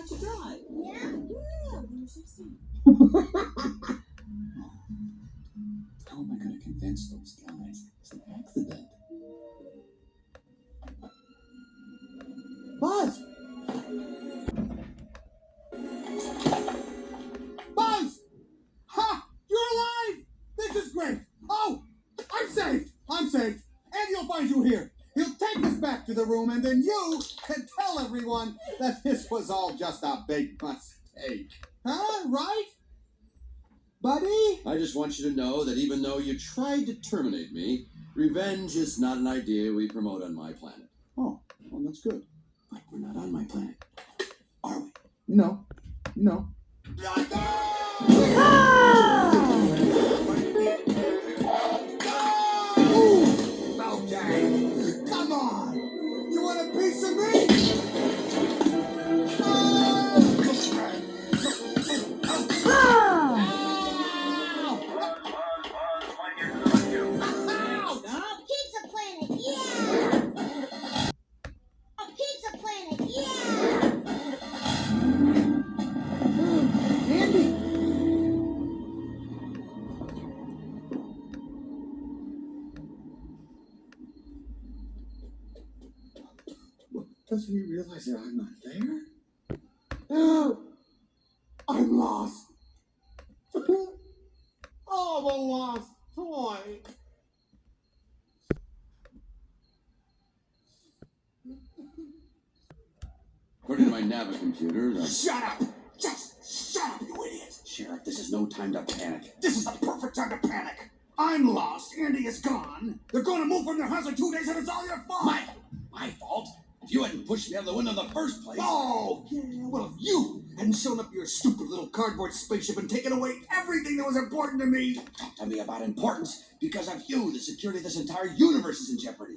let you drive. Yeah? Yeah, when you're 16. How am I going to convince those guys it's an accident? Buzz! Buzz! Ha! You're alive! This is great! Oh! I'm safe! I'm safe! And he'll find you here! He'll take us back to the room, and then you can tell everyone that this was all just a big mistake. Huh? Right? Buddy? I just want you to know that even though you tried to terminate me, revenge is not an idea we promote on my planet. Oh, well, that's good. But we're not on my planet, are we? No. No. Okay. Come on! You want a piece of me? Pizza Planet, yeah! A Pizza Planet, yeah! Andy! Doesn't he realize that I'm not there? Oh, I'm lost. Oh, the lost toy. According to my Nava computer, Shut up! Just shut up, you idiot! Sheriff, this is no time to panic. This is the perfect time to panic. I'm lost. Andy is gone. They're going to move from their house in 2 days, and it's all your fault. My fault? If you hadn't pushed me out of the window in the first place. Oh, yeah. Well, if you hadn't shown up your stupid little cardboard spaceship and taken away everything that was important to me. Talk to me about importance. Because of you, the security of this entire universe is in jeopardy.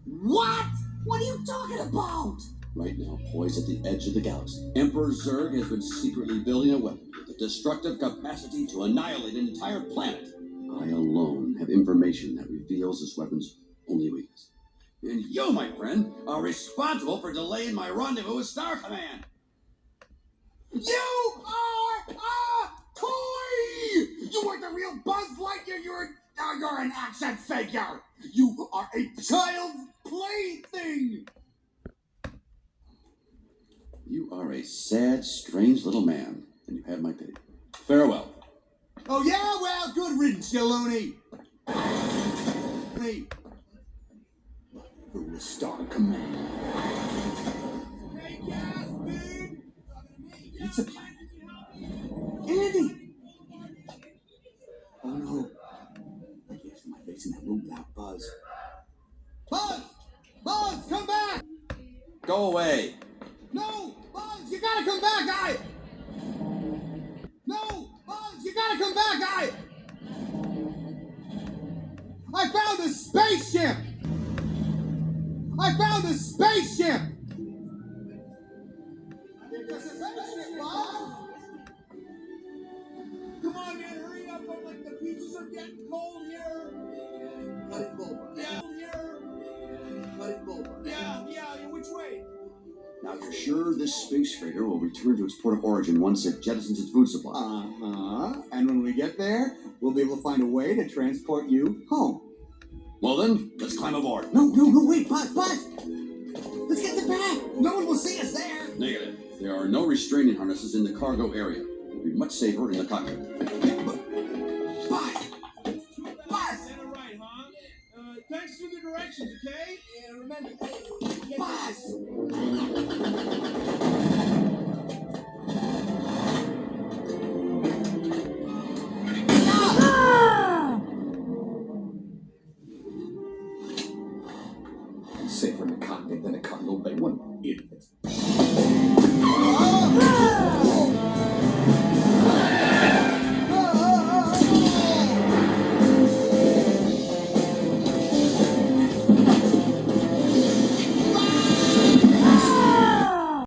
What? What are you talking about? Right now, poised at the edge of the galaxy, Emperor Zurg has been secretly building a weapon with the destructive capacity to annihilate an entire planet. I alone have information that reveals this weapon's only weakness. And you, my friend, are responsible for delaying my rendezvous with Star Command. You are a toy! You weren't the real Buzz Lightyear. You're an action figure. You are a child's plaything. You are a sad, strange little man, and you have my pity. Farewell. Oh, yeah? Well, good riddance, you loony. Hey. Who will Star Command? Hey, gas, dude! It's a planet. Andy! Oh, no. I guess my face in that room without Buzz. Buzz! Buzz, come back! Go away. No! Buzz, you gotta come back, guy! No! Buzz, you gotta come back, guy! I found a spaceship! I found a spaceship! There's a spaceship, Buzz! Come on, man, hurry up! Like the pizzas are getting cold here! Let it go, Buzz. Yeah, here! Let it go, Buzz. Yeah, which way? Now, you're sure this space freighter will return to its port of origin once it jettisons its food supply? Uh-huh. And when we get there, we'll be able to find a way to transport you home. Well then, let's climb aboard. No, wait, Buzz! Let's get the bag! No one will see us there! Negative. There are no restraining harnesses in the cargo area. It will be much safer in the cockpit. Buzz! Center right, huh? Thanks for the directions, okay? And remember, Buzz!